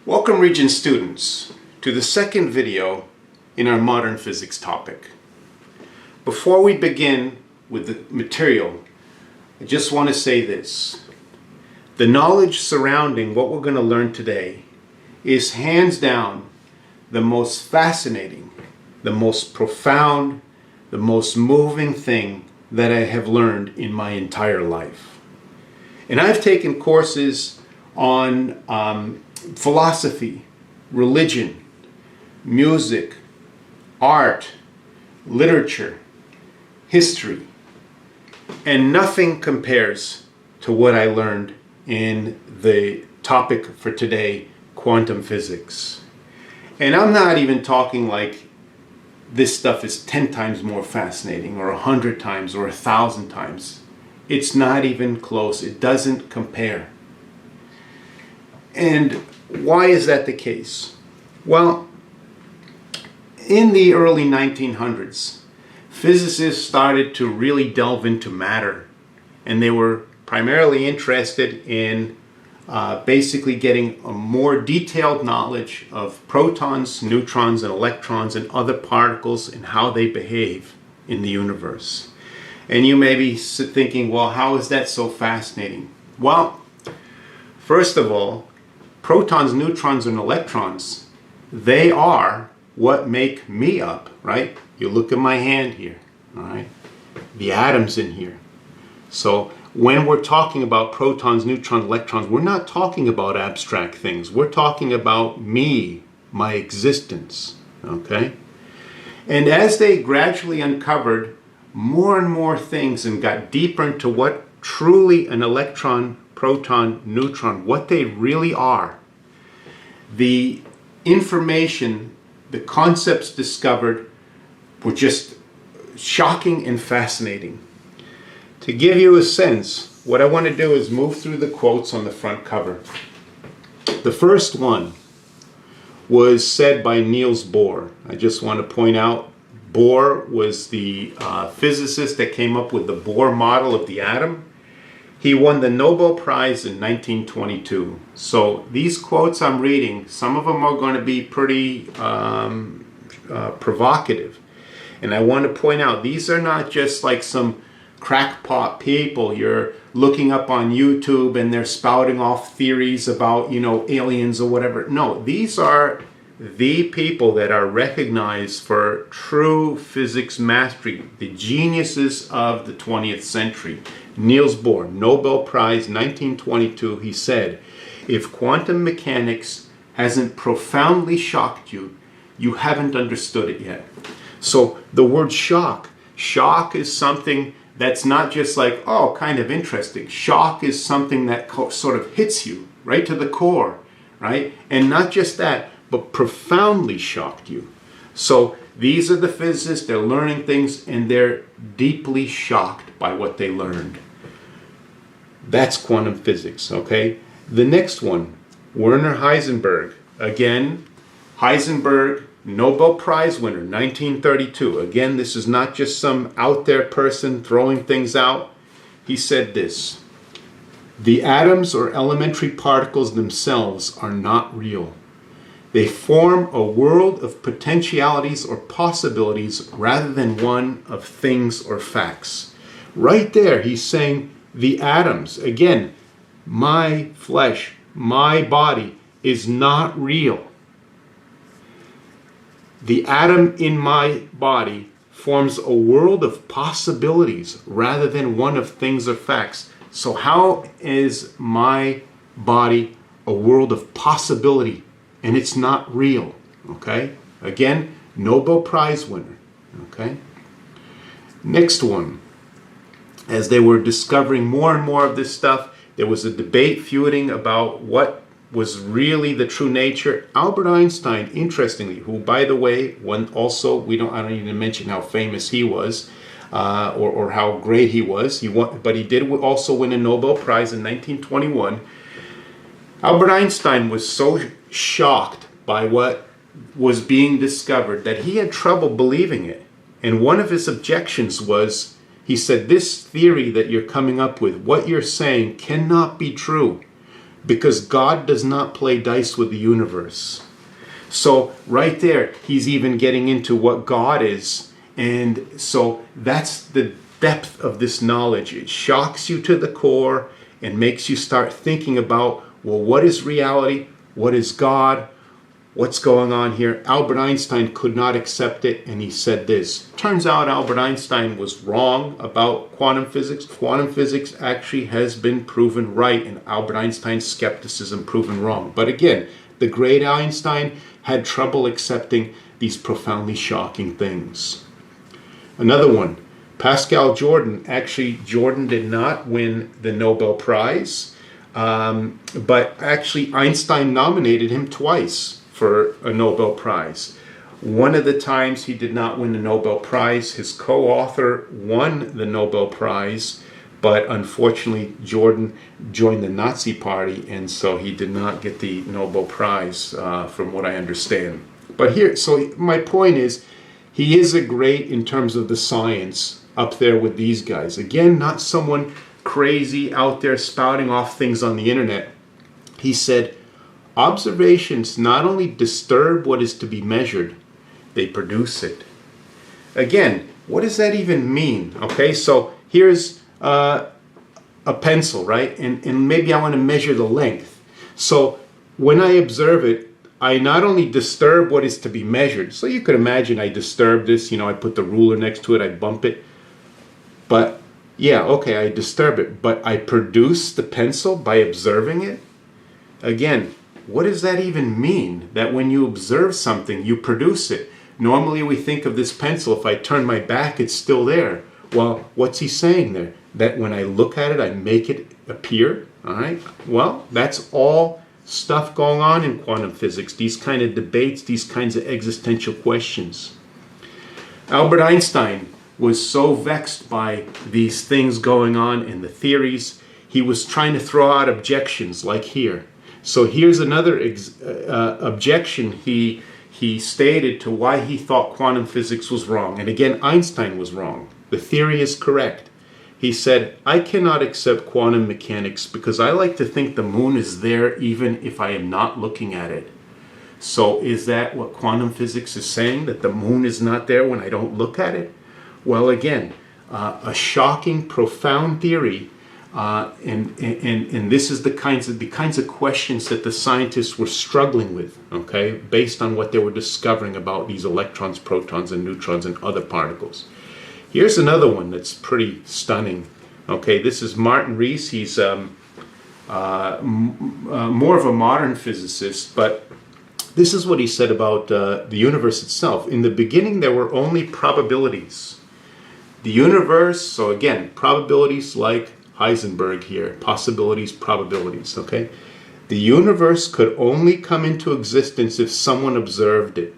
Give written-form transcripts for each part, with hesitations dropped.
Welcome, Regents students, to the second video in our modern physics topic. Before we begin with the material, I just want to say this. The knowledge surrounding what we're going to learn today is hands down the most fascinating, the most profound, the most moving thing that I have learned in my entire life. And I've taken courses on philosophy, religion, music, art, literature, history, and nothing compares to what I learned in the topic for today, quantum physics. And I'm not even talking like this stuff is 10 times more fascinating or 100 times or 1,000 times. It's not even close. It doesn't compare. And why is that the case? Well, in the early 1900s, physicists started to really delve into matter, and they were primarily interested in basically getting a more detailed knowledge of protons, neutrons, and electrons and other particles and how they behave in the universe. And you may be thinking, well, how is that so fascinating? Well, first of all, protons, neutrons, and electrons, they are what make me up, right? You look at my hand here, all right? The atoms in here. So when we're talking about protons, neutrons, electrons, we're not talking about abstract things. We're talking about me, my existence, okay? And as they gradually uncovered more and more things and got deeper into what truly an electron, proton, neutron, what they really are, the information, the concepts discovered were just shocking and fascinating. To give you a sense, what I want to do is move through the quotes on the front cover. The first one was said by Niels Bohr. I just want to point out Bohr was the physicist that came up with the Bohr model of the atom. He won the Nobel Prize in 1922. So these quotes I'm reading, some of them are going to be pretty provocative. And I want to point out, these are not just like some crackpot people you're looking up on YouTube and they're spouting off theories about, aliens or whatever. No, these are the people that are recognized for true physics mastery, the geniuses of the 20th century. Niels Bohr, Nobel Prize, 1922, he said, "If quantum mechanics hasn't profoundly shocked you, you haven't understood it yet." So the word shock is something that's not just like, oh, kind of interesting. Shock is something that sort of hits you right to the core, right? And not just that, but profoundly shocked you. So these are the physicists, they're learning things and they're deeply shocked by what they learned. That's quantum physics, okay? The next one, Werner Heisenberg. Again, Heisenberg, Nobel Prize winner, 1932. Again, this is not just some out there person throwing things out. He said this: "The atoms or elementary particles themselves are not real. They form a world of potentialities or possibilities rather than one of things or facts." Right there, he's saying the atoms, again, my flesh, my body is not real. The atom in my body forms a world of possibilities rather than one of things or facts. So how is my body a world of possibility and it's not real? Okay? Again, Nobel Prize winner. Okay? Next one. As they were discovering more and more of this stuff, there was a debate feuding about what was really the true nature. Albert Einstein, interestingly, who, by the way, I don't even mention how famous he was or how great he was. But he did also win a Nobel Prize in 1921. Albert Einstein was so shocked by what was being discovered that he had trouble believing it. And one of his objections was, he said, "This theory that you're coming up with, what you're saying cannot be true. because God does not play dice with the universe. So right there, he's even getting into what God is. And so that's the depth of this knowledge. It shocks you to the core and makes you start thinking about, well, what is reality? What is God? What's going on here? Albert Einstein could not accept it, and he said this. Turns out Albert Einstein was wrong about quantum physics. Quantum physics actually has been proven right, and Albert Einstein's skepticism proven wrong. But again, the great Einstein had trouble accepting these profoundly shocking things. Another one, Pascal Jordan. Actually, Jordan did not win the Nobel Prize, but actually Einstein nominated him twice for a Nobel Prize. One of the times he did not win the Nobel Prize, his co-author won the Nobel Prize, but unfortunately Jordan joined the Nazi Party, and so he did not get the Nobel Prize, from what I understand. But here, so my point is, he is a great in terms of the science, up there with these guys. Again, not someone crazy out there spouting off things on the internet. He said, observations not only disturb what is to be measured, they produce it. Again, what does that even mean? Okay, so here's a pencil, right? And maybe I want to measure the length. So when I observe it, I not only disturb what is to be measured. So you could imagine I disturb this, I put the ruler next to it, I bump it. But yeah, okay, I disturb it, but I produce the pencil by observing it? Again, what does that even mean? That when you observe something, you produce it. Normally we think of this pencil, if I turn my back, it's still there. Well, what's he saying there? That when I look at it, I make it appear? All right. Well, that's all stuff going on in quantum physics. These kind of debates, these kinds of existential questions. Albert Einstein was so vexed by these things going on in the theories, he was trying to throw out objections like here. So here's another objection he stated to why he thought quantum physics was wrong. And again, Einstein was wrong. The theory is correct. He said, I cannot accept quantum mechanics because I like to think the moon is there even if I am not looking at it. So is that what quantum physics is saying, that the moon is not there when I don't look at it? Well, again, a shocking, profound theory. And this is the kinds of questions that the scientists were struggling with, okay, based on what they were discovering about these electrons, protons, and neutrons and other particles. Here's another one that's pretty stunning. Okay, this is Martin Rees. He's more of a modern physicist, but this is what he said about the universe itself. In the beginning, there were only probabilities. The universe, so again, probabilities like Heisenberg here, possibilities, probabilities, okay? The universe could only come into existence if someone observed it.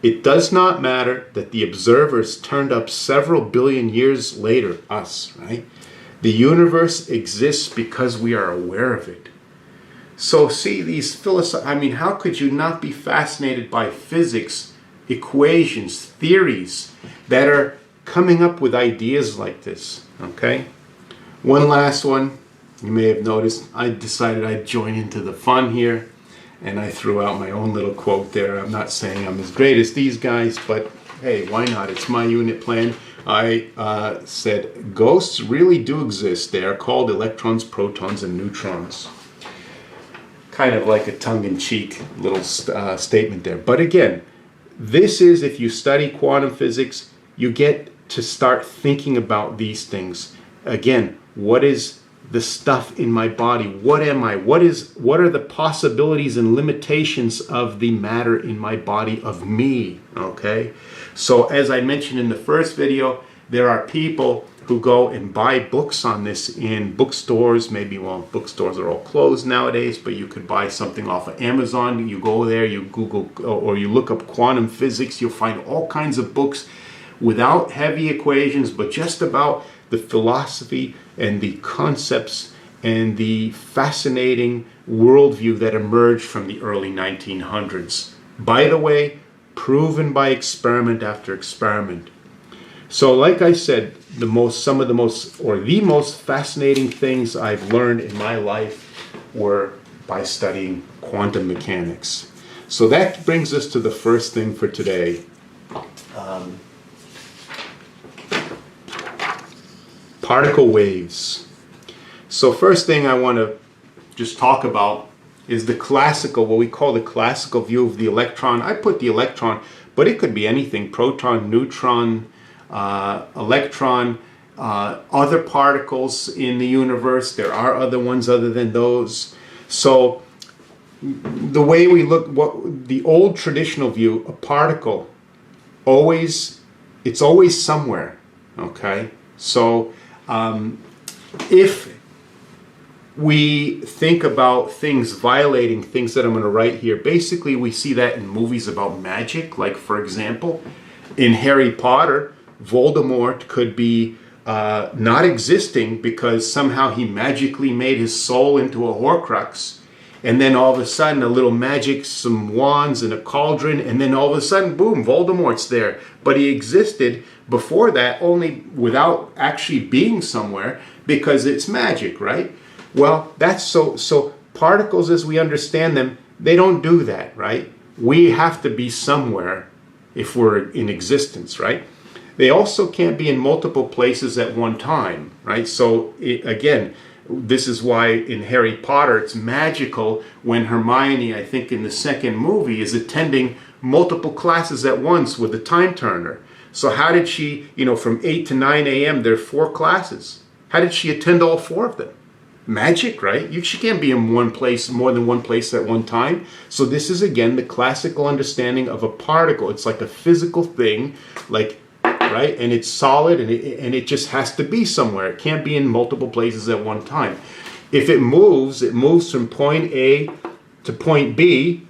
It does not matter that the observers turned up several billion years later, us, right? The universe exists because we are aware of it. So see, these how could you not be fascinated by physics, equations, theories that are coming up with ideas like this, okay? One last one. You may have noticed I decided I'd join into the fun here, and I threw out my own little quote there. I'm not saying I'm as great as these guys, but hey, why not? It's my unit plan. I said, ghosts really do exist. They are called electrons, protons, and neutrons. Kind of like a tongue-in-cheek little statement there. But again, this is, if you study quantum physics, you get to start thinking about these things. Again, what is the stuff in my body? What am I? What are the possibilities and limitations of the matter in my body, of me? Okay? So as I mentioned in the first video, there are people who go and buy books on this in bookstores. Maybe, well, bookstores are all closed nowadays, but you could buy something off of Amazon. You go there, you Google, or you look up quantum physics, you'll find all kinds of books without heavy equations, but just about the philosophy and the concepts and the fascinating worldview that emerged from the early 1900s. By the way, proven by experiment after experiment. So like I said, the most fascinating things I've learned in my life were by studying quantum mechanics. So that brings us to the first thing for today. Particle waves. So first thing I want to just talk about is the classical, what we call the classical view of the electron. I put the electron, but it could be anything: proton, neutron, electron, other particles in the universe. There are other ones other than those. So the way we look, what the old traditional view, a particle it's always somewhere. Okay, so if we think about things violating things that I'm going to write here, basically we see that in movies about magic. Like, for example, in Harry Potter, Voldemort could be not existing because somehow he magically made his soul into a Horcrux, and then all of a sudden a little magic, some wands and a cauldron, and then all of a sudden, boom, Voldemort's there. But he existed before that only without actually being somewhere, because it's magic, right? Well, that's so particles as we understand them, they don't do that, right? We have to be somewhere if we're in existence, right? They also can't be in multiple places at one time, right? So again, this is why in Harry Potter it's magical when Hermione, I think in the second movie, is attending multiple classes at once with a time turner. So how did she, from 8 to 9 a.m., there are 4 classes. How did she attend all 4 of them? Magic, right? She can't be in one place, more than one place at one time. So this is, again, the classical understanding of a particle. It's like a physical thing, like, right? And it's solid, and it just has to be somewhere. It can't be in multiple places at one time. If it moves from point A to point B.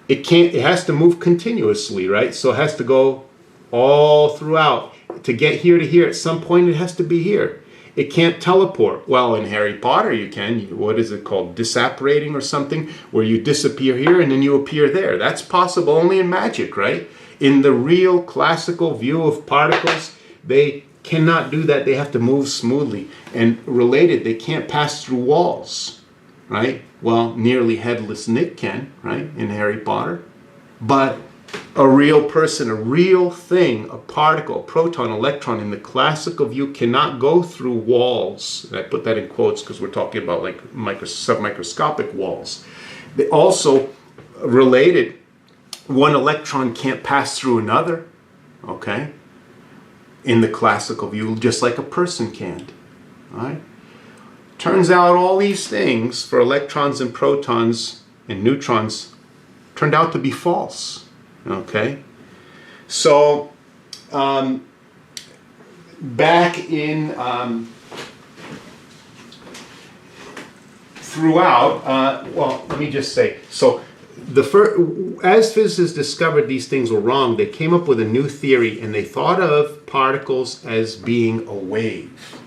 It has to move continuously, right? So it has to go all throughout. To get here to here, at some point it has to be here. It can't teleport. Well, in Harry Potter you can. What is it called? Disapparating or something, where you disappear here and then you appear there. That's possible only in magic, right? In the real classical view of particles, they cannot do that. They have to move smoothly. And related, they can't pass through walls, right? Well, nearly headless Nick can, right, in Harry Potter. But a real person, a real thing, a particle, a proton, electron, in the classical view cannot go through walls. And I put that in quotes because we're talking about like submicroscopic walls. They also related, one electron can't pass through another, okay, in the classical view, just like a person can't, all right? Turns out all these things for electrons and protons and neutrons turned out to be false. Okay, so back in throughout, well, let me just say, so as physicists discovered these things were wrong, they came up with a new theory, and they thought of particles as being a wave.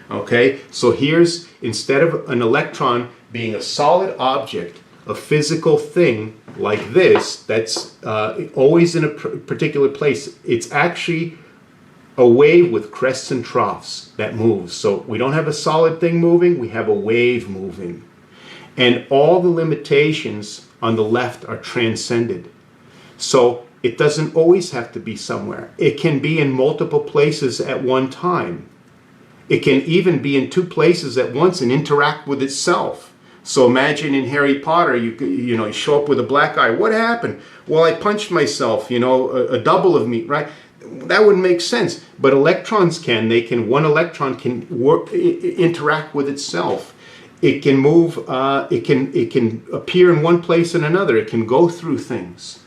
Okay, so here's, instead of an electron being a solid object, a physical thing like this, that's always in a particular place, it's actually a wave with crests and troughs that moves. So we don't have a solid thing moving, we have a wave moving. And all the limitations on the left are transcended. So it doesn't always have to be somewhere. It can be in multiple places at one time. It can even be in 2 places at once and interact with itself. So imagine in Harry Potter, you show up with a black eye. What happened? Well, I punched myself, a double of me, right? That wouldn't make sense. But electrons can. One electron can interact with itself. It can move, it can appear in one place and another. It can go through things.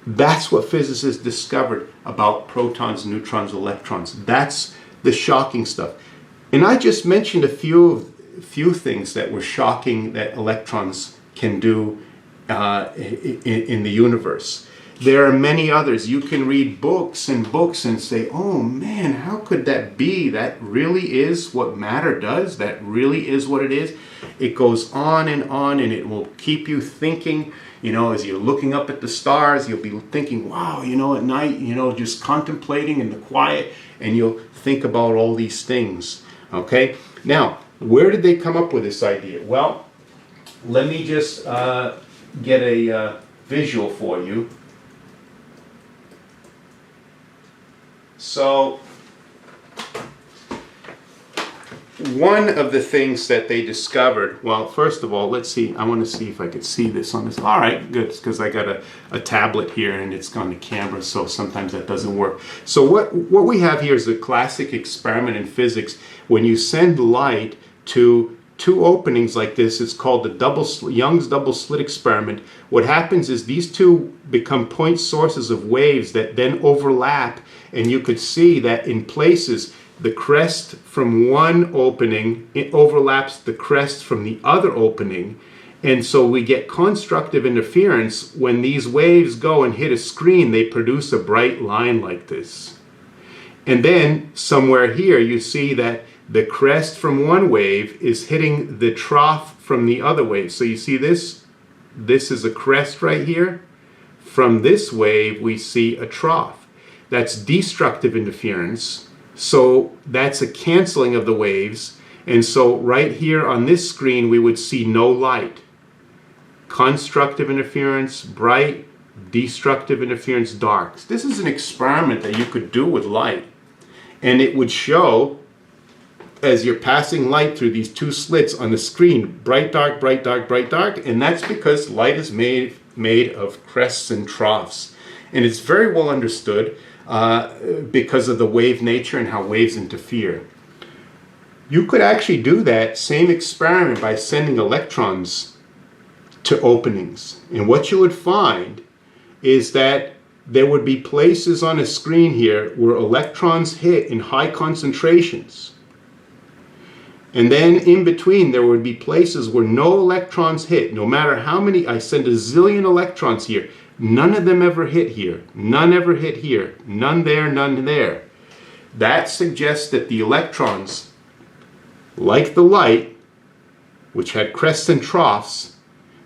That's what physicists discovered about protons, neutrons, electrons. That's the shocking stuff. And I just mentioned a few things that were shocking that electrons can do in the universe. There are many others. You can read books and books and say, oh man, how could that be? That really is what matter does? That really is what it is? It goes on, and it will keep you thinking. As you're looking up at the stars, you'll be thinking, wow, at night, just contemplating in the quiet, and you'll think about all these things, okay? Now, Where did they come up with this idea? Well, let me just get a visual for you. So, one of the things that they discovered, well, first of all, let's see, I want to see if I could see this on this. All right, good, because I got a tablet here and it's gone to camera, so sometimes that doesn't work. So what we have here is a classic experiment in physics. When you send light to two openings like this, it's called the Young's double slit experiment. What happens is these two become point sources of waves that then overlap, and you could see that in places the crest from one opening, it overlaps the crest from the other opening. And so we get constructive interference. When these waves go and hit a screen, they produce a bright line like this. And then somewhere here you see that the crest from one wave is hitting the trough from the other wave. So you see this? This is a crest right here. From this wave we see a trough. That's destructive interference. So that's a canceling of the waves. And so right here on this screen we would see no light. Constructive interference, bright, destructive interference, dark. This is an experiment that you could do with light. And it would show, as you're passing light through these two slits on the screen, bright, dark, bright, dark, bright, dark. And that's because light is made of crests and troughs. And it's very well understood because of the wave nature and how waves interfere. You could actually do that same experiment by sending electrons to openings. And what you would find is that there would be places on a screen here where electrons hit in high concentrations. And then in between there would be places where no electrons hit. No matter how many, I send a zillion electrons here, none of them ever hit here. None ever hit here. None there, none there. That suggests that the electrons, like the light, which had crests and troughs,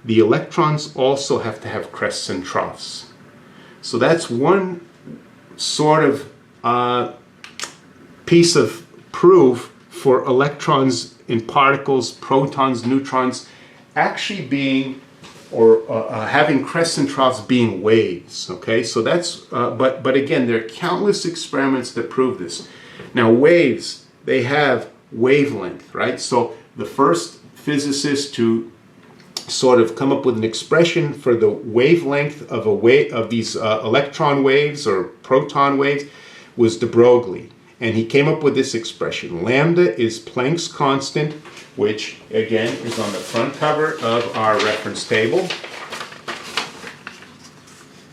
the electrons also have to have crests and troughs. So that's one sort of piece of proof for electrons in particles, protons, neutrons, actually being, or having crests and troughs being waves, okay? So that's, but again, there are countless experiments that prove this. Now waves, they have wavelength, right? So the first physicist to sort of come up with an expression for the wavelength of a wave, of these electron waves or proton waves, was de Broglie. And he came up with this expression. Lambda is Planck's constant, which again is on the front cover of our reference table.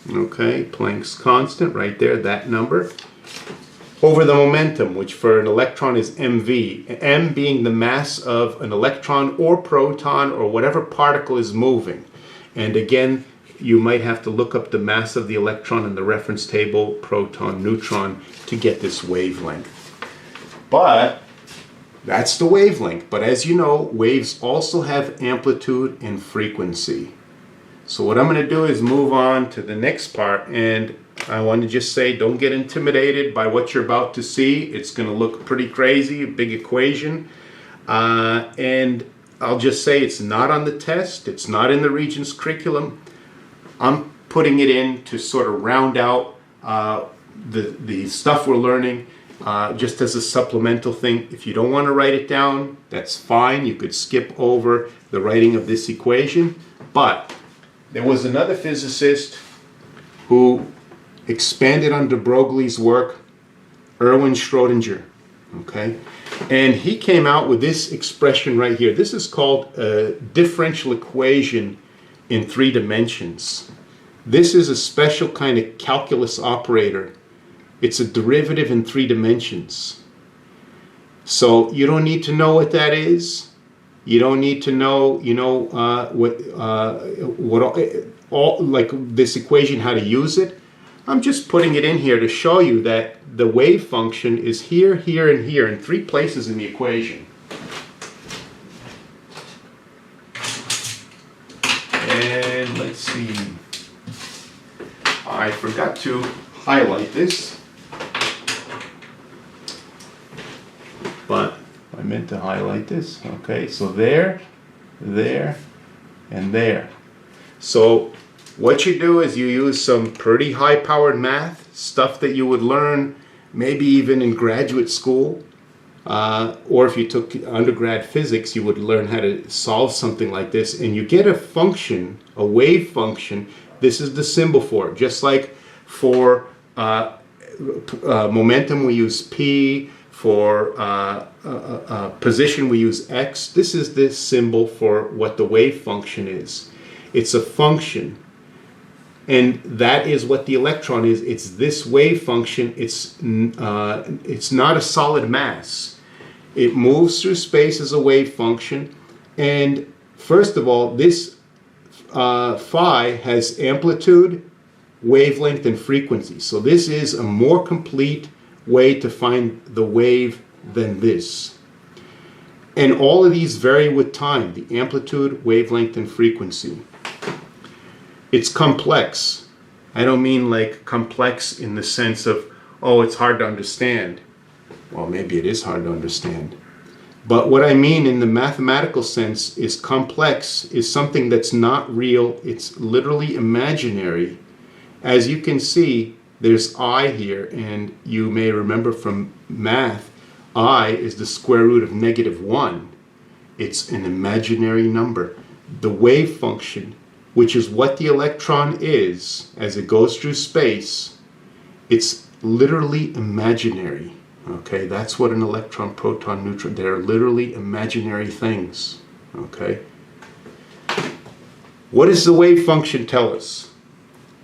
Okay, Planck's constant right there, that number. Over the momentum, which for an electron is mv. M being the mass of an electron or proton or whatever particle is moving. And again, you might have to look up the mass of the electron in the reference table, proton, neutron, to get this wavelength. But that's the wavelength. But as you know, waves also have amplitude and frequency. So what I'm going to do is move on to the next part, and I want to just say, don't get intimidated by what you're about to see. It's going to look pretty crazy, a big equation. And I'll just say it's not on the test. It's not in the Regents curriculum. I'm putting it in to sort of round out the stuff we're learning, just as a supplemental thing. If you don't want to write it down, that's fine. You could skip over the writing of this equation. But there was another physicist who expanded on de Broglie's work, Erwin Schrödinger, okay? And he came out with this expression right here. This is called a differential equation in 3 dimensions. This is a special kind of calculus operator. It's a derivative in 3 dimensions. So you don't need to know what that is. You don't need to know, like this equation, how to use it. I'm just putting it in here to show you that the wave function is here, here, and here in 3 places in the equation. And let's see. I forgot to highlight this. But if I meant to highlight this. Okay, so there, there, and there. So what you do is you use some pretty high-powered math, stuff that you would learn maybe even in graduate school, or if you took undergrad physics, you would learn how to solve something like this, and you get a function, a wave function. This is the symbol for it. Just like for momentum we use P, for position we use X. This is the symbol for what the wave function is. It's a function. And that is what the electron is. It's this wave function. It's not a solid mass. It moves through space as a wave function. And first of all, this phi has amplitude, wavelength, and frequency. So this is a more complete way to find the wave than this. And all of these vary with time, the amplitude, wavelength, and frequency. It's complex. I don't mean like complex in the sense of, oh, it's hard to understand. Well, maybe it is hard to understand. But what I mean in the mathematical sense is complex is something that's not real. It's literally imaginary. As you can see, there's I here, and you may remember from math, I is the square root of -1. It's an imaginary number. The wave function, which is what the electron is as it goes through space, it's literally imaginary. Okay, that's what an electron, proton, neutron, they're literally imaginary things. Okay. What does the wave function tell us?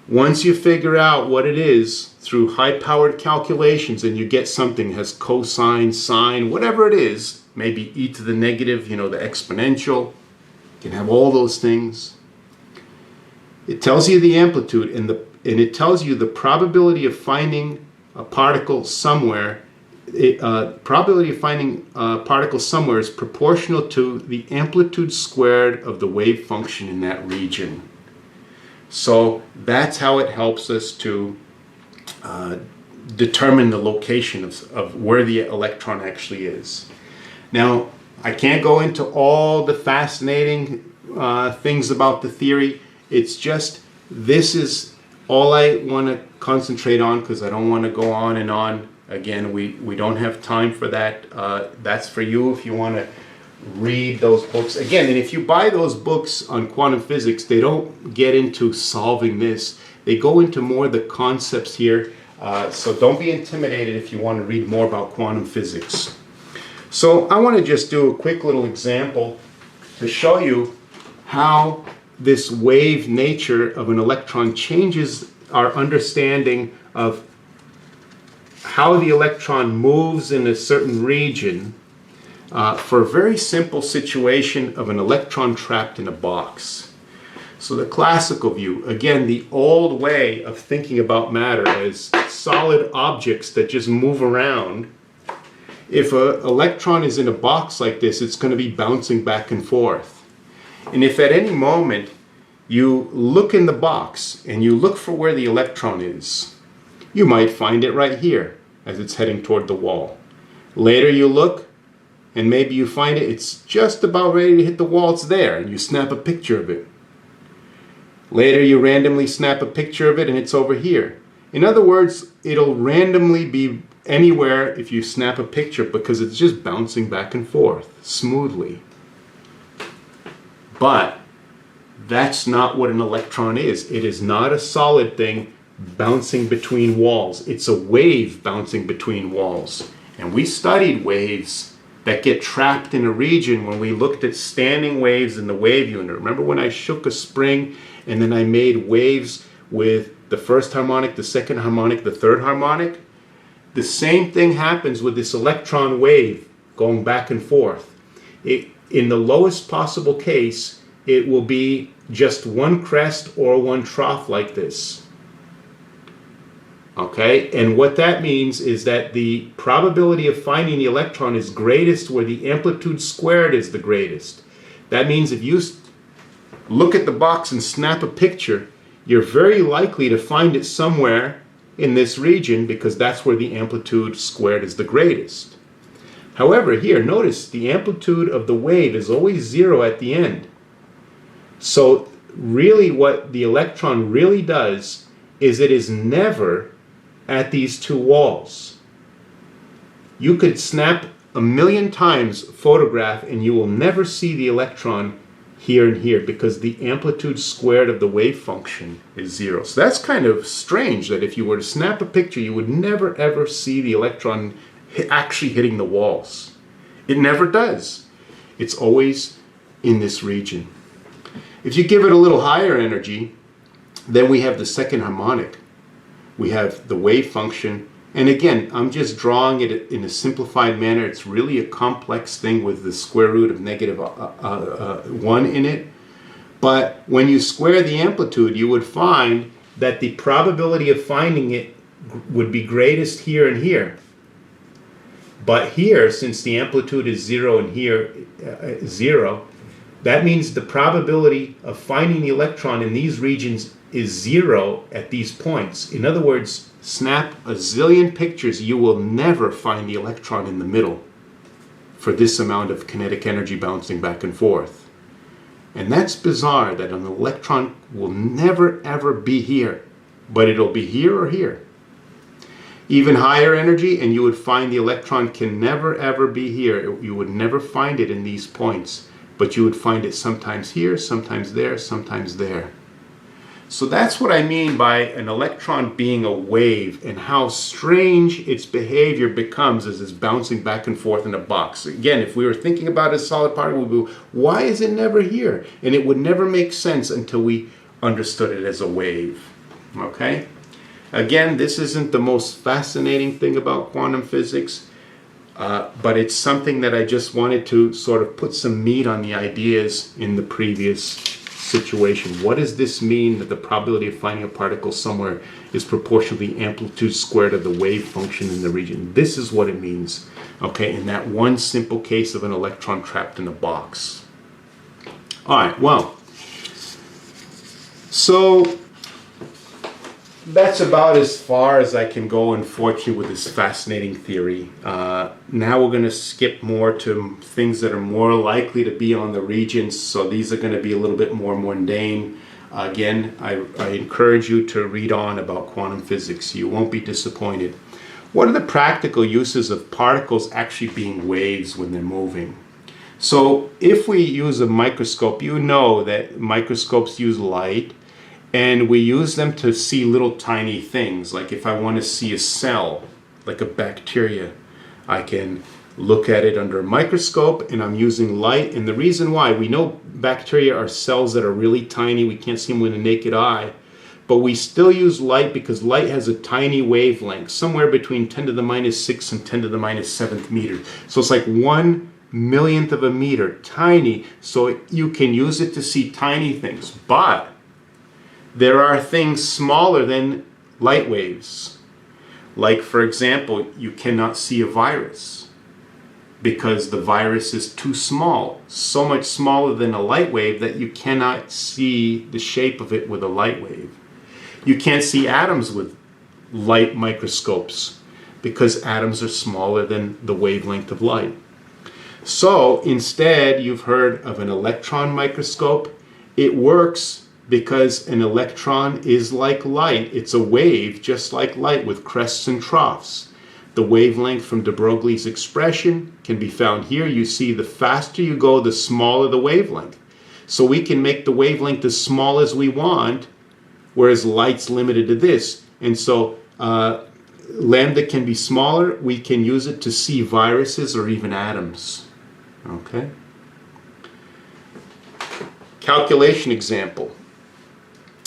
Once you figure out what it is through high-powered calculations and you get something that has cosine, sine, whatever it is, maybe e to the negative, you know, the exponential, you can have all those things. It tells you the amplitude, and it tells you the probability of finding a particle somewhere. Probability of finding a particle somewhere is proportional to the amplitude squared of the wave function in that region. So that's how it helps us to determine the location of where the electron actually is. Now, I can't go into all the fascinating things about the theory. It's just, this is all I want to concentrate on because I don't want to go on and on. Again, we don't have time for that. That's for you if you want to read those books. Again, and if you buy those books on quantum physics, they don't get into solving this. They go into more the concepts here. So don't be intimidated if you want to read more about quantum physics. So I want to just do a quick little example to show you how this wave nature of an electron changes our understanding of how the electron moves in a certain region for a very simple situation of an electron trapped in a box. So the classical view, again, the old way of thinking about matter as solid objects that just move around. If an electron is in a box like this, it's going to be bouncing back and forth. And if at any moment you look in the box and you look for where the electron is, you might find it right here as it's heading toward the wall. Later you look and maybe you find it's just about ready to hit the wall. It's there, and you snap a picture of it. Later you randomly snap a picture of it and it's over here. In other words, it'll randomly be anywhere if you snap a picture because it's just bouncing back and forth smoothly. But that's not what an electron is. It is not a solid thing bouncing between walls. It's a wave bouncing between walls. And we studied waves that get trapped in a region when we looked at standing waves in the wave unit. Remember when I shook a spring and then I made waves with the first harmonic, the second harmonic, the third harmonic? The same thing happens with this electron wave going back and forth. In the lowest possible case, it will be just one crest or one trough like this. Okay, and what that means is that the probability of finding the electron is greatest where the amplitude squared is the greatest. That means if you look at the box and snap a picture, you're very likely to find it somewhere in this region because that's where the amplitude squared is the greatest. However, here, notice the amplitude of the wave is always 0 at the end. So really what the electron really does is it is never at these two walls. You could snap a million times photograph and you will never see the electron here and here because the amplitude squared of the wave function is 0. So that's kind of strange that if you were to snap a picture, you would never ever see the electron actually hitting the walls. It never does. It's always in this region. If you give it a little higher energy, then we have the second harmonic. We have the wave function. And again, I'm just drawing it in a simplified manner. It's really a complex thing with the square root of negative 1 in it. But when you square the amplitude, you would find that the probability of finding it would be greatest here and here. But here, since the amplitude is 0 and here 0, that means the probability of finding the electron in these regions is 0 at these points. In other words, snap a zillion pictures, you will never find the electron in the middle for this amount of kinetic energy bouncing back and forth. And that's bizarre that an electron will never ever be here, but it'll be here or here. Even higher energy and you would find the electron can never ever be here. You would never find it in these points, but you would find it sometimes here, sometimes there, sometimes there. So that's what I mean by an electron being a wave and how strange its behavior becomes as it's bouncing back and forth in a box. Again, if we were thinking about a solid particle, we'd go, why is it never here? And it would never make sense until we understood it as a wave. Okay? Again, this isn't the most fascinating thing about quantum physics, but it's something that I just wanted to sort of put some meat on the ideas in the previous situation. What does this mean that the probability of finding a particle somewhere is proportionally amplitude squared of the wave function in the region? This is what it means, okay, in that one simple case of an electron trapped in a box. All right, well, so that's about as far as I can go, unfortunately, with this fascinating theory. Now we're going to skip more to things that are more likely to be on the Regents, so these are going to be a little bit more mundane. Again, I encourage you to read on about quantum physics. You won't be disappointed. What are the practical uses of particles actually being waves when they're moving? So if we use a microscope, you know that microscopes use light, and we use them to see little tiny things. Like if I want to see a cell, like a bacteria, I can look at it under a microscope and I'm using light. And the reason why, we know bacteria are cells that are really tiny. We can't see them with the naked eye. But we still use light because light has a tiny wavelength, somewhere between 10 to the minus 6 and 10 to the minus 7th meters. So it's like 1/1,000,000th of a meter, tiny. So you can use it to see tiny things. But there are things smaller than light waves. Like, for example, you cannot see a virus because the virus is too small, so much smaller than a light wave that you cannot see the shape of it with a light wave. You can't see atoms with light microscopes because atoms are smaller than the wavelength of light. So instead, you've heard of an electron microscope. It works because an electron is like light. It's a wave just like light with crests and troughs. The wavelength from de Broglie's expression can be found here. You see, the faster you go, the smaller the wavelength. So we can make the wavelength as small as we want, whereas light's limited to this. And so lambda can be smaller. We can use it to see viruses or even atoms. Okay? Calculation example.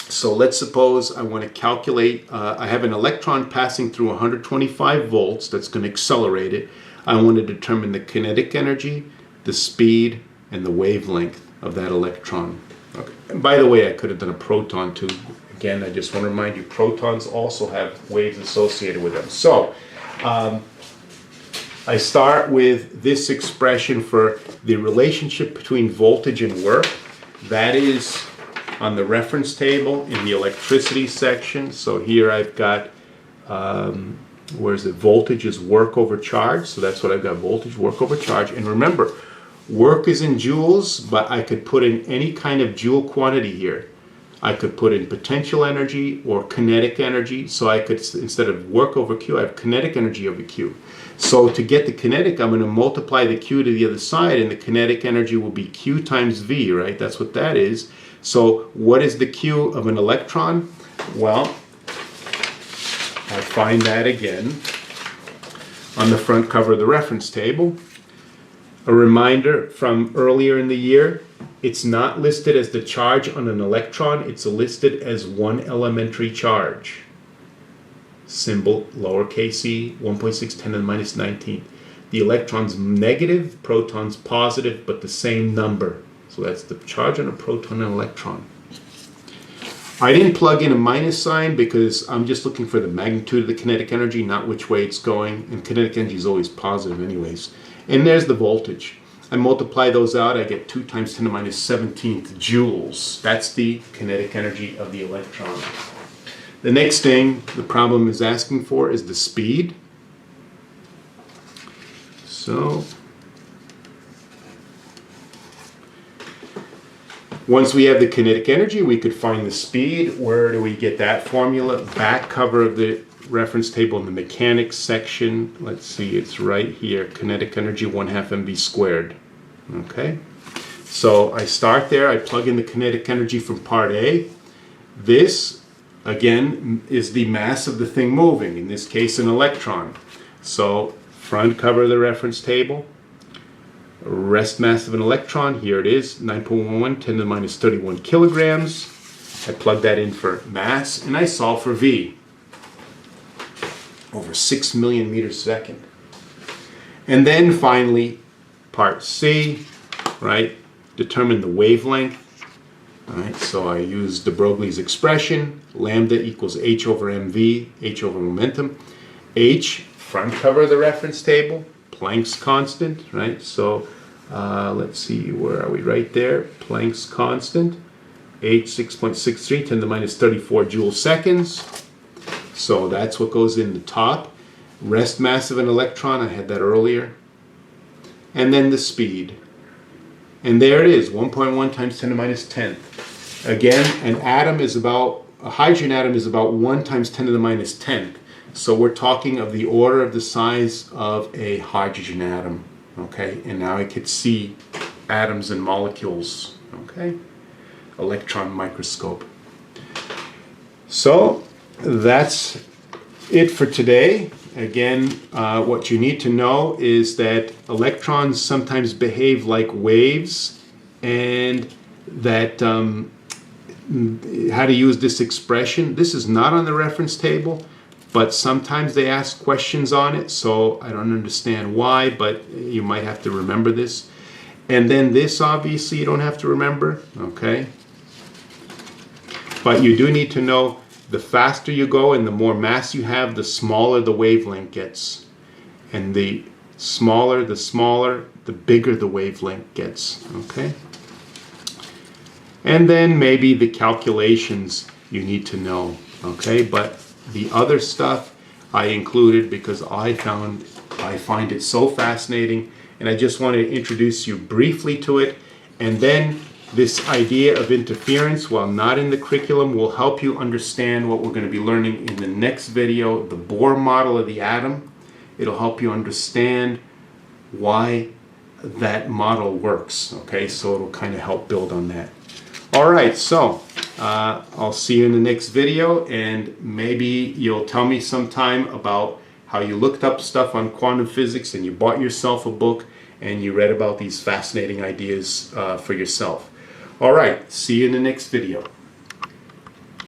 So let's suppose I want to calculate, I have an electron passing through 125 volts that's going to accelerate it. I want to determine the kinetic energy, the speed, and the wavelength of that electron. Okay. And by the way, I could have done a proton too. Again, I just want to remind you, protons also have waves associated with them. So I start with this expression for the relationship between voltage and work. That is on the reference table in the electricity section. So here I've got where is it? Voltage is work over charge. So that's what I've got, voltage, work over charge. And remember, work is in joules, but I could put in any kind of joule quantity here. I could put in potential energy or kinetic energy. So I could, instead of work over Q, I have kinetic energy over Q. So to get the kinetic, I'm going to multiply the Q to the other side, and the kinetic energy will be Q times V, right? That's what that is. So what is the Q of an electron? Well, I find that again on the front cover of the reference table. A reminder from earlier in the year, it's not listed as the charge on an electron, it's listed as one elementary charge. Symbol lowercase e, 1.6 10 to the minus 19. The electron's negative, proton's positive, but the same number. So that's the charge on a proton and electron. I didn't plug in a minus sign because I'm just looking for the magnitude of the kinetic energy, not which way it's going. And kinetic energy is always positive anyways. And there's the voltage. I multiply those out, I get 2 times 10 to the minus 17th joules. That's the kinetic energy of the electron. The next thing the problem is asking for is the speed. So once we have the kinetic energy, we could find the speed. Where do we get that formula? Back cover of the reference table in the mechanics section. Let's see, it's right here. Kinetic energy 1/2 mv squared. Okay, so I start there. I plug in the kinetic energy from part A. This again is the mass of the thing moving, in this case an electron. So front cover of the reference table, rest mass of an electron, here it is, 9.11 10 to the minus 31 kilograms. I plug that in for mass and I solve for V, over 6 million meters a second. And then finally part C, right, determine the wavelength. All right, so I use de Broglie's expression, lambda equals h over mv, h over momentum. H, front cover of the reference table, Planck's constant, right? So let's see, where are we? Right there, Planck's constant, h 6.63 10 to the minus 34 joule seconds. So that's what goes in the top. Rest mass of an electron, I had that earlier. And then the speed. And there it is, 1.1 times 10 to the minus 10th. Again, a hydrogen atom is about 1 times 10 to the minus 10th. So we're talking of the order of the size of a hydrogen atom. Okay, and now I could see atoms and molecules. Okay, electron microscope. So that's it for today. Again, what you need to know is that electrons sometimes behave like waves, and that how to use this expression. This is not on the reference table, but sometimes they ask questions on it, so I don't understand why, but you might have to remember this. And then this, obviously, you don't have to remember, okay? But you do need to know the faster you go and the more mass you have, the smaller the wavelength gets. And the smaller, the bigger the wavelength gets, okay? And then maybe the calculations you need to know, okay? But the other stuff I included because I find it so fascinating, and I just want to introduce you briefly to it. And then this idea of interference, while not in the curriculum, will help you understand what we're going to be learning in the next video, the Bohr model of the atom. It'll help you understand why that model works, okay? So it'll kind of help build on that. All right, so I'll see you in the next video, and maybe you'll tell me sometime about how you looked up stuff on quantum physics and you bought yourself a book and you read about these fascinating ideas for yourself. All right, see you in the next video.